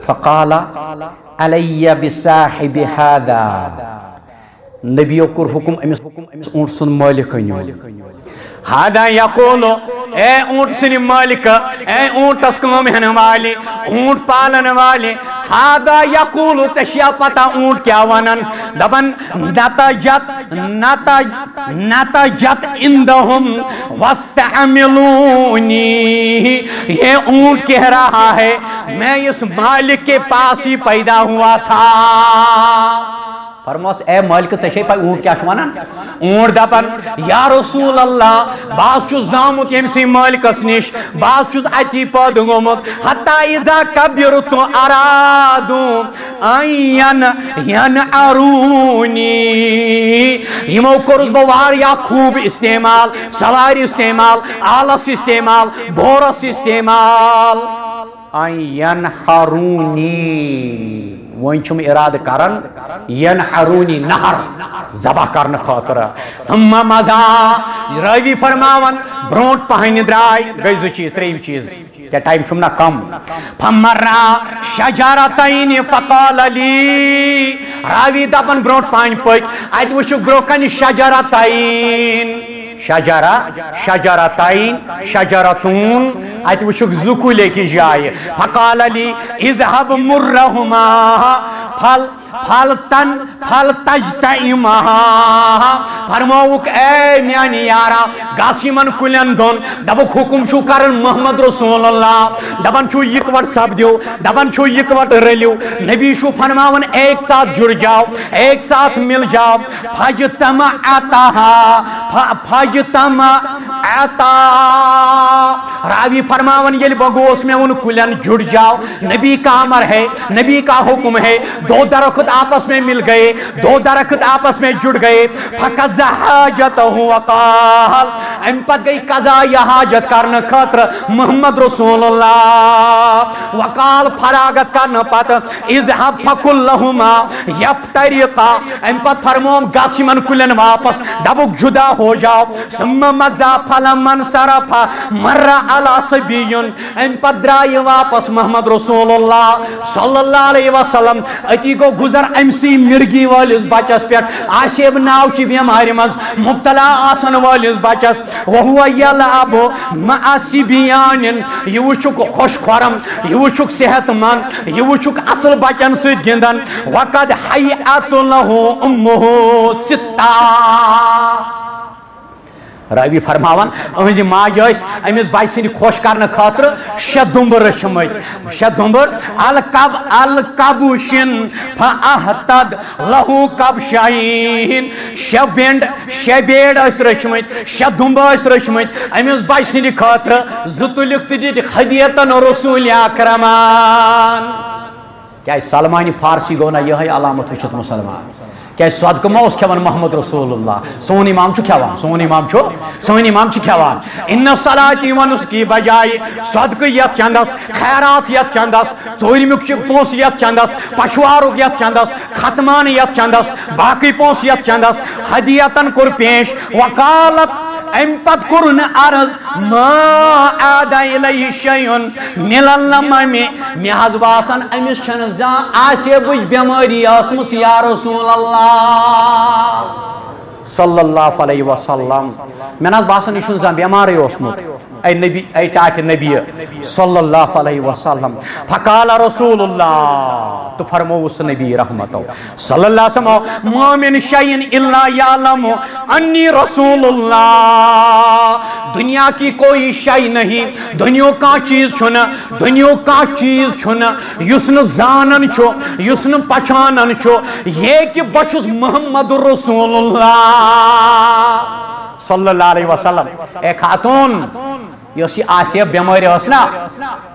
فقال علی بصاحب هذا نبیو کر حکم امس اونٹ سن مالک ہادا یقول اے اونٹ سن مالک اے اونٹس کام ہن والے اونٹ پالن والے ہادا یقول تشیا پتہ اونٹ کیا ونن دبن نتجت عندهم واستعملونی یہ اونٹ کہہ رہا ہے میں اس مالک کے پاس ہی پیدا ہوا تھا فرموس اے مالک ژے پائی اونٹ کیا ونان اونٹ دپان یا رسول اللہ باز چھُس زامُت ییٚمسٕے مالکس نش باز چھُس اتی پٲدٕ گوٚمُت حتی اذا کبرت ارادوا ان ینعرونی یمو کوٚرُس بہٕ واریاہ خوب استعمال سوارِ استعمال آلس استعمال بورس استعمال ان ینحرونی وۄنۍ چھُم ارادٕ کران ینحرونی نہر ذبح کرنہٕ خٲطرٕ ثم مزا راوی فرماون برونٛٹھ پہنہِ درٛاے گٔے زٕ چیٖز ترٛیٚیِم چیٖز کیا ٹایم چھُم نا کم فمرا شجرتین فقال لی راوی دپان برونٛٹھ پہنہِ پٔکۍ اتہِ وٕچھُکھ برونٛہہ کنہِ شجرتین شجرہ شجرتین شجرتون اتہِ وٕچھُکھ زٕ کُلۍ أکِس جایہِ فقال لی اذهب مرهما فلتجتئمها فرموک اے میانی یارا گاس یمن کُلٮ۪ن دۄن دپُکھ حکم چھُو کران محمد رسول اللہ دپان چھُو یِکوٹ سپدِو دپان چھُو یِکوٹ رٔلِو نبی چھُو فرماوان ایک ساتھ جڑ جاؤ ایک ساتھ مل جاؤ فجتمعتا راوی فرماون یل بگوس میں ان کلن جڑ جاؤ نبی کا امر ہے نبی کا حکم ہے دو درخت آپس میں مل گئے دو درخت آپس میں جڑ گئے فقضى حاجته وقال ام پت گئی قضا یا حاجت کرنے خاطر محمد رسول اللہ وقال فراغت کرنے پت اذهب فقل لهما يفترقا ام پت فرموم گاچ من کلن واپس دبک جدا ہو جاؤ ثم مزا فلمن صرف مر على صبي ام پت درائے واپس محمد رسول اللہ صلی اللہ علیہ وسلم اتی کو گزر امسی مرگی والس بچس پہ آشیب ناو چی بیماری مز مبتلا آسن والس بچس وہو یلعب مع صبیان یہ وچھک خوش خورم یہ وچھک صحت مند یہ وچھک اصل بچن سے گندن وقد حیعت له امه ستا راوی فرماون اہز ماج امس بچ سن خوش کرنے خاطر شے دمبر رچمت شے دمبر القبشن فاحتد له قبشین شے بیڑ اس رچمت شے دمب اس رچمت امس بچ سن خاطر زتلک تدیت ہدیتن رسول اکرمان کیا سلمان فارسی گو نا یہ علامت وچت مسلمان کیا صدقہ ما اس کھیوان محمد رسول اللہ سون امام چھو کھیوان سون امام چھو کھیوان ان صلاتی و نسکی بجائے صدقہ یت چندس خیرات یت چندس ژورمیک پونس یت چندس پچھوارک یت چندس ختمان یت چندس باقی پونس یت چندس ہدیتن کور پیش وقالت ام پت کرن عرض ما عاد الیہ شیئن مللممی میں حض باسن امس چھن زان آسے بج بیماری آسمت یا رسول اللہ صلی اللہ علیہ وسلم میں ناز باسن اشن زان بیماری اسمت اے نبی اے ٹاک نبی صلی اللہ علیہ وسلم فقال رسول اللہ تو فرموس نبی رحمتو صلی اللہ علیہ وسلم ما من شیئن الا یعلم انی رسول اللہ دنیا کی کوئی شئی نہیں دنیا کا چیز چھنا یسن زانن چھو یسن پچھانن چھو یہ کہ بچوس محمد رسول اللہ صلی اللہ علیہ وسلم ایک خاتون یہ آسیب بیماری نا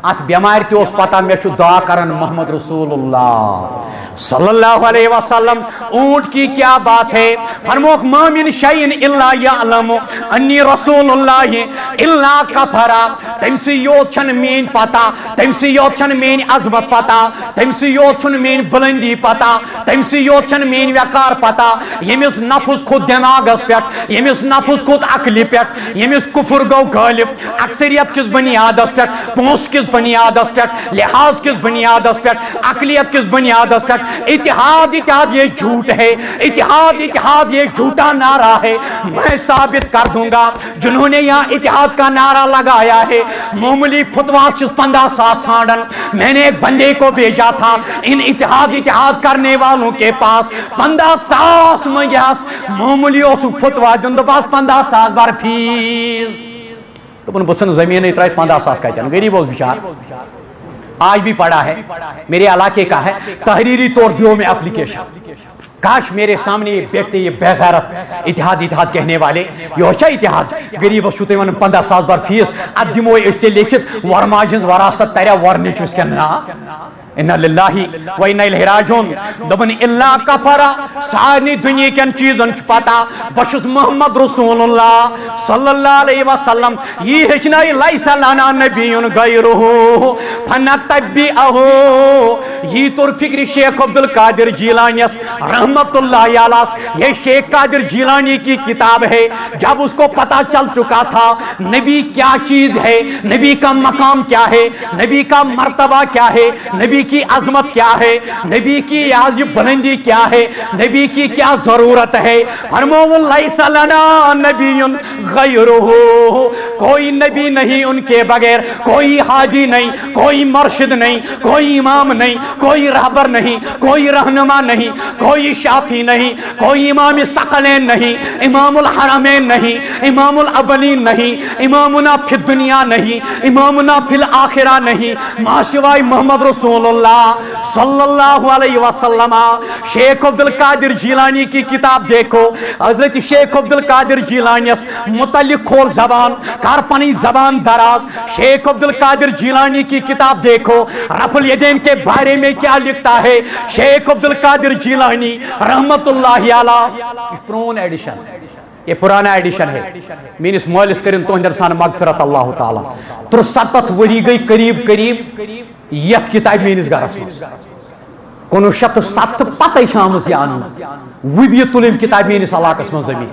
ات بیماری تہ پتہ مے دعا کرن محمد رسول اللہ صلی اللہ علیہ وسلم اونٹ کی کیا بات ہے فرموک ما من شیئن الا یعلم انی رسول اللہ الا کفرا تم سے یوت چھن مین پتہ تم سے یوت چھن مین عظمت پتہ تم سے یوت چھن مین بلندی پتہ تم سے یوت چھن مین وقار پتہ یمس نفس خود دماغس پہ یمس نفس خود عقلی پہ یمس کفر گو غالب اکثریت کس بنیاد پہ پونس کس بنیاد پہ لحاظ کس بنیاد پہ اقلیت کس بنیاد پہ اتحاد اتحاد یہ جھوٹ ہے اتحاد اتحاد یہ جھوٹا نعرہ ہے میں ثابت کر دوں گا جنہوں نے یہاں اتحاد کا نعرہ لگایا ہے معمولی فتواس 15 ساتھ ژھانڈن میں نے ایک بندے کو بھیجا تھا ان اتحاد کرنے والوں کے پاس 15 ساس منگیاس معمولی اس فتوا دن پاس 15 ساس بار فیس تو بسن زمین ترائے 15 ساس کہتے غریب اس بیچار آج بھی پڑا ہے میرے علاقے کا ہے تحریری طور دیو میں اپلیکیشن کاش میرے سامنے یہ بیٹھتے یہ بے غیرت اتحاد کہنے والے یہ ہوچا اتحاد غریب چھو تمن 15 ساس بار فیس اد دمو اس سے لکھت ورماجن وراثت تریا ورنچ اس کنا انا للہ و انا الیہ راجعون دبن الا کفرا ساری دنیا کن چیزن پتا بشس محمد رسول اللہ صلی اللہ علیہ وسلم یہ ہچنائی لیس لنا نبی غیرہ فنتبعہ یہ طور فکر شیخ عبدالقادر جیلانی رحمت اللہ علیہ یہ شیخ قادر جیلانی کی کتاب ہے جب اس کو پتا چل چکا تھا نبی کیا چیز ہے نبی کا مقام کیا ہے نبی کا مرتبہ کیا ہے نبی کی عظمت کیا ہے نبی کی عظیم بلندی کیا ہے نبی کی کیا ضرورت ہے فرماؤ لیس لنا نبی غیرہ کوئی نبی نہیں ان کے بغیر کوئی حاجی نہیں کوئی مرشد نہیں کوئی امام نہیں کوئی رہبر نہیں کوئی رہنما نہیں کوئی شافی نہیں کوئی امام ثقلین نہیں امام الحرمین نہیں امام الاولین نہیں امامنا فی الدنیا نہیں امامنا فی الاخرہ نہیں ما سوائے محمد رسول اللہ صلی اللہ علیہ وسلم شیخ عبدالقادر جیلانی کی کتاب دیکھو حضرت شیخ عبدالقادر جیلانی متعلق کھول زبان کارپنی زبان دراز شیخ عبدالقادر جیلانی کی کتاب دیکھو رفع الیدین کے بارے میں کیا لکھتا ہے شیخ عبدالقادر جیلانی رحمت اللہ علیہ پرون ایڈیشن یہ پرانا ایڈیشن ہے مینس مولس کرن تو اندر سان مغفرت اللہ تعالی 73 وری گئی قریب یت کتاب مینس گھرس مز 1907 پتہ آمز یہ ان وبی تلم کتاب مینس علاقس من زمین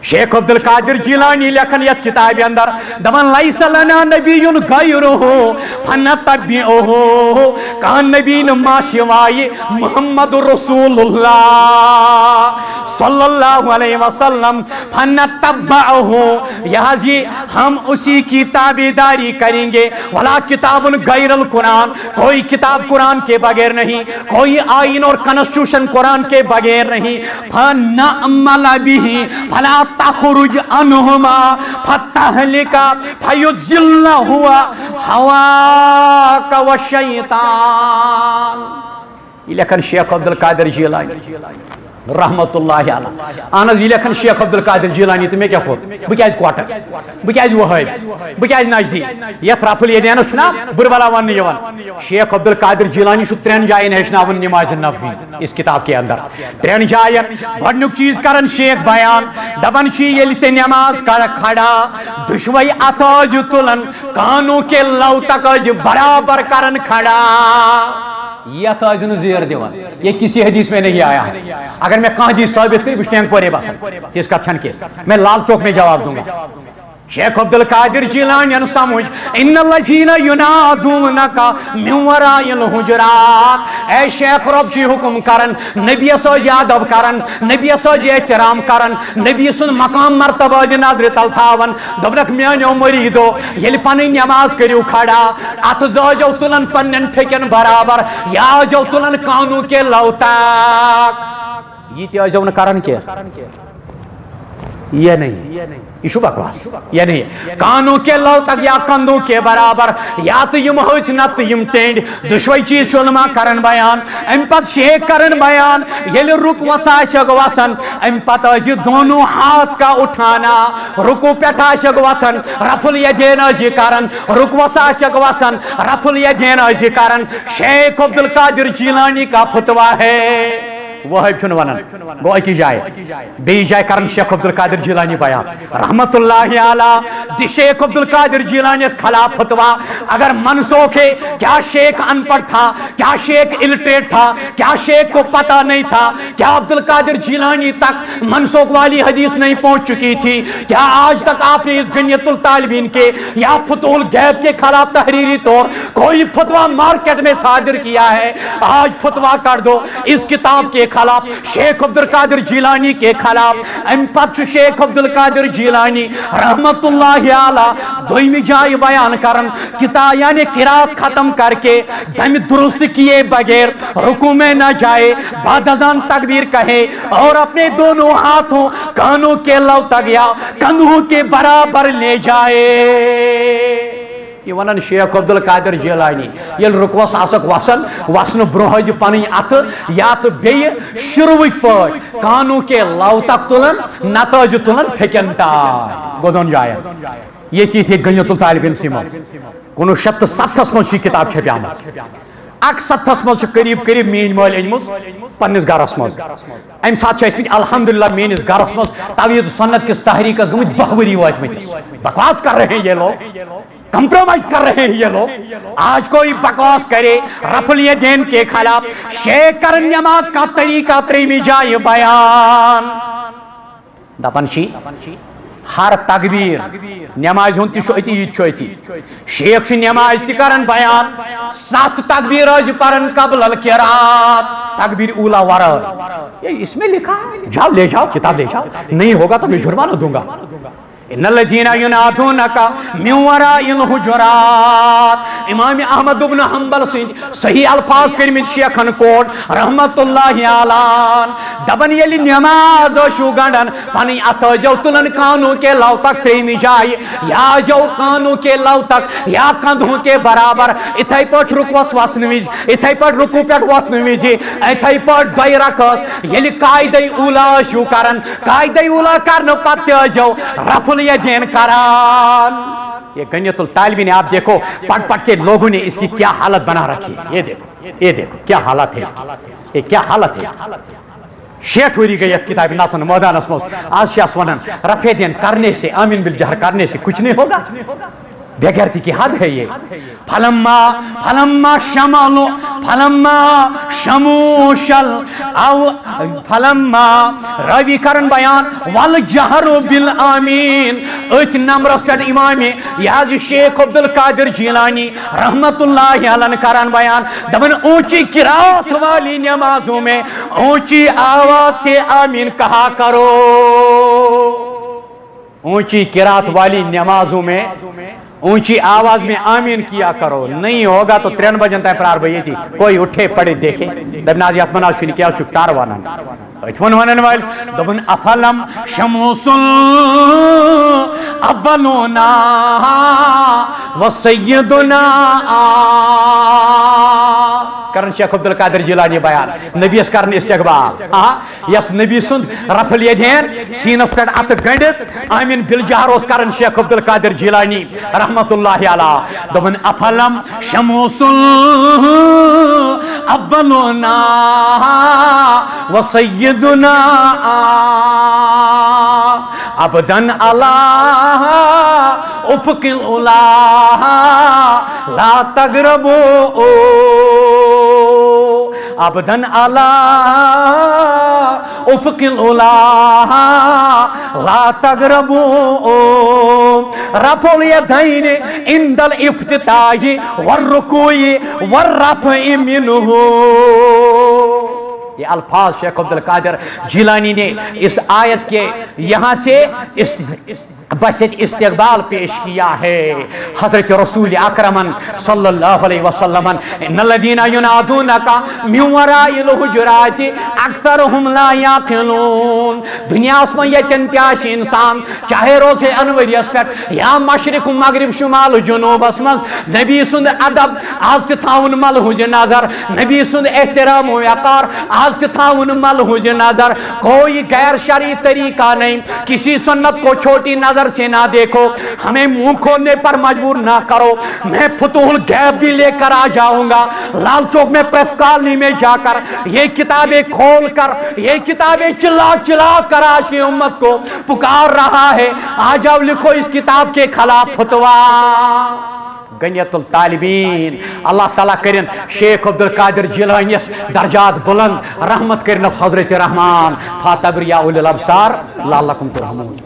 شیخ عبدالقادر جیلانی لکھن یت کتاب اندر دپان لیس لنا نبی غیرہ فنتبعہ کان نبی ما سوائے محمد رسول اللہ صلی اللہ علیہ وسلم فنتبعہ یہاں ہم اسی کی تابعداری کریں گے ولا کتاب غیر القرآن کوئی کتاب قرآن کے بغیر نہیں کوئی آئین اور کنسٹیوشن قرآن کے بغیر نہیں فنعمل به فلا تخرج عنهما فتهلك فيذل هو هواك والشيطان یہ لکھن شیخ عبدالقادر جیلانی رحمت اللہ علیہ آنز یہ لکھن شیخ عبدالقادر جیلانی تو میں کیا فور بکیاز کوارٹر بکیاز وہائی بکیاز نزدیک یہ رفع الیدین چھنا بربلا ون یوان شیخ عبدالقادر جیلانی چھ 3 جائن ہیچناون نماز نفلی اس کتاب کے اندر 3 جائن گۄڈنیُک چیز کرن شیخ بیان دپان چھ ییٚلہِ ژےٚ نماز کر کھڑا دشوئی اتھاج تلن کانوں کے لو تک برابر کرن کھڑا یہ تاجن زیر دیوان یہ کسی حدیث میں نہیں آیا ہے اگر میں کہاں حدیث ثابت کری بشتین پورے باسن اس کا چھن کے میں لال چوک میں جواب دوں گا شیخ عبدالقادر جیلانی سمجھ ان الذین ینادونک من وراء الحجرات اے شیخ رب جی حکم کرن نبی سوجی ادب کرن نبی سوجی احترام کرن نبی سن مقام مرتبہ جی نظر تل تھاون دبنک میانیو مریدو یل پنی نماز کریو کھڑا ات زوجو تلن پنن پھکن برابر یا جو تلن کانوں کے لو تک یہ تیازو کرن کے یہ نہیں یہ شو بکواس یہ نہیں کانوں کے لو تک یا کندوں کے برابر یا تو یم ہوچ نہ تو یم ٹینڈ دشوئی چیز علماء کرن بیان ام پت شیخ کرن بیان یل رک وساشگ وسن ام پت از دونوں ہاتھ کا اٹھانا رکو پٹاشگ وطن رفع الیدین از کرن رک وساشگ وسن رفع الیدین از کرن شیخ عبدالقادر جیلانی کا فتویٰ ہے وہب چھن ونان گو اکی جائے بی جائے کرن شیخ عبدالقادر جیلانی بیان رحمت اللہ علیہ شیخ عبدالقادر جیلانی خلاف فتوا اگر منسوخ ہے کیا شیخ ان پڑھ تھا کیا شیخ الٹریٹ تھا کیا شیخ کو پتہ نہیں تھا کیا عبدالقادر جیلانی تک منسوخ والی حدیث نہیں پہنچ چکی تھی کیا آج تک آپ نے اس غنیت الطالبین کے یا فتح الغیب کے خلاف تحریری طور کوئی فتوا مارکیٹ میں صادر کیا ہے آج فتوا کر دو اس کتاب کے خلاف شیخ عبدالقادر جیلانی کے خلاف ام پتہ شیخ عبدالقادر جیلانی رحمت اللہ علیہ دویمی جائے بیان کرن کتاب یعنی قرات ختم کر کے دم درست کیے بغیر رکوع میں نہ جائے بعد ازان تکبیر کہے اور اپنے دونوں ہاتھوں کانوں کے لو تک یا کندھوں کے برابر لے جائے یہ ونان شیخ عبدالقادر جیلانی یل رکوس آسک وسن وسن برہج پنی ات یا تو بی شروع پاٹ کانوں کے لو تک تلن نتاج تلن پھکن ٹائے گودون جائے یہ چیز تھی غنیت الطالبین سیمز 1970 من چھ کتاب چھپی آمد 71 من قریب قریب مین مول انمز پنس گرس مز ام سات الحمدللہ میس گرس مز توحید سنت کس تحریک گمت 10 ؤری واتمت بکواس کر رہے ہیں یہ لوگ کمپرومائز کر رہے ہیں یہ لوگ آج کوئی بکواس کرے رفع الیدین کے خلاف شیخ کرن نماز کا طریقہ تریمی جائے بیان دپن چھی ہر تکبیر نماز ہن تھی یہ چھوتی شیخ نماز تہ کرن بیان 7 تکبیر پرن قبل القرات تکبیر اولا ورا یہ اس میں لکھا جاؤ لے جاؤ کتاب لے جاؤ نہیں ہوگا تو میں جرمانہ دوں گا ان الذين ينادونك من وراء الحجرات امام احمد بن حنبل سن صحیح الفاظ کرمت شیخن کوٹ رحمت اللہ علیہ دبن یلی نماز شو گنڈن پنی اتجو تلن کانوں کے لو تک تریمی جائے یا جو کانوں کے لو تک یا کندھوں کے برابر اتھائی پٹ رکوس وسن وز اتھائی پٹ رکو پٹ وسن وز اتھائی پٹ دائی رکھس یلی قاعدہ اولا شو کرن قاعدہ اولا کرن پتہ جو رفع الیدین کران یہ غنیت الطالبین آپ دیکھو پڑھ پڑھ کے لوگوں نے اس کی کیا حالت بنا رکھی یہ دیکھو کیا حالت ہے یہ کیا حالت ہے 60 ؤری گئی کتاب ناسن میدانس مز آج چھس ونان رفع دین کرنے سے آمین بالجہر کرنے سے کچھ نہیں ہوگا بے غیرتی کی حد ہے یہ فلما شموشل او فلما روی کرن بیان والجہر بالآمین ات نمبرس پر امام یاز شیخ عبدالقادر جیلانی رحمت اللہ علیہ کرن بیان دبن اونچی قرات والی نمازوں میں اونچی آواز سے آمین کہا کرو اونچی قرات والی نمازوں میں اونچی آواز میں آمین کیا کرو نہیں ہوگا تو 3 بجن تک پرار بھئی تھی کوئی اٹھے پڑے دیکھے دبنازی اتمنا شنی کیا شکتار وانان اتمن ونن وائل دبن افلم شموسل اولونا وسیدنا کرن شیخ عبدالقادر جیلانی بیان نبی اس کرن استقبال یس نبی سند رفع الیدین سینس پر ات گنڈت آمین بالجہر اس کرن شیخ عبدالقادر جیلانی رحمت اللہ علیہ دبن افلم شموسل اولونا وسیدنا ابدن اللہ افق الاولا لا تقربو ابدن اللہ افق الاولا لا تقربو رفع الیدین عند الافتتاح والرکوع والرفع منہ یہ الفاظ شیخ عبدالقادر جیلانی نے اس آیت کے یہاں سے بسط استقبال پیش کیا ہے حضرت رسول اکرمن صلی اللہ علیہ وسلم ان الذین ینادونک من وراء الحجرات اکثرهم لا یعقلون دنیا اس میں یہ تنتیاش انسان چاہے روز انوریس پر یا مشرق مغرب شمال جنوب اسمز نبی سند ادب آز تاون ملحوج نظر نبی سند احترام و وقار آج تھاون ملحوظ نظر، کوئی غیر شرعی طریقہ نہیں، کسی سنت کو چھوٹی نظر سے نہ دیکھو، ہمیں منہ کھولنے پر مجبور نہ کرو۔ میں فتوح الغیب بھی لے کر آ جاؤں گا، لال چوک میں پریس کالونی میں جا کر یہ کتابیں کھول کر، یہ کتابیں چلا چلا کر آج کی امت کو پکار رہا ہے، آ جاؤ لکھو اس کتاب کے خلاف فتوا۔ غنیت الطالبین، اللہ تعالیٰ کرن شیخ عبد القادر جیلانیس درجات بلند، رحمت کرنس حضرت رحمان، فاتبر یا اولی الابصار لعلکم ترحمون۔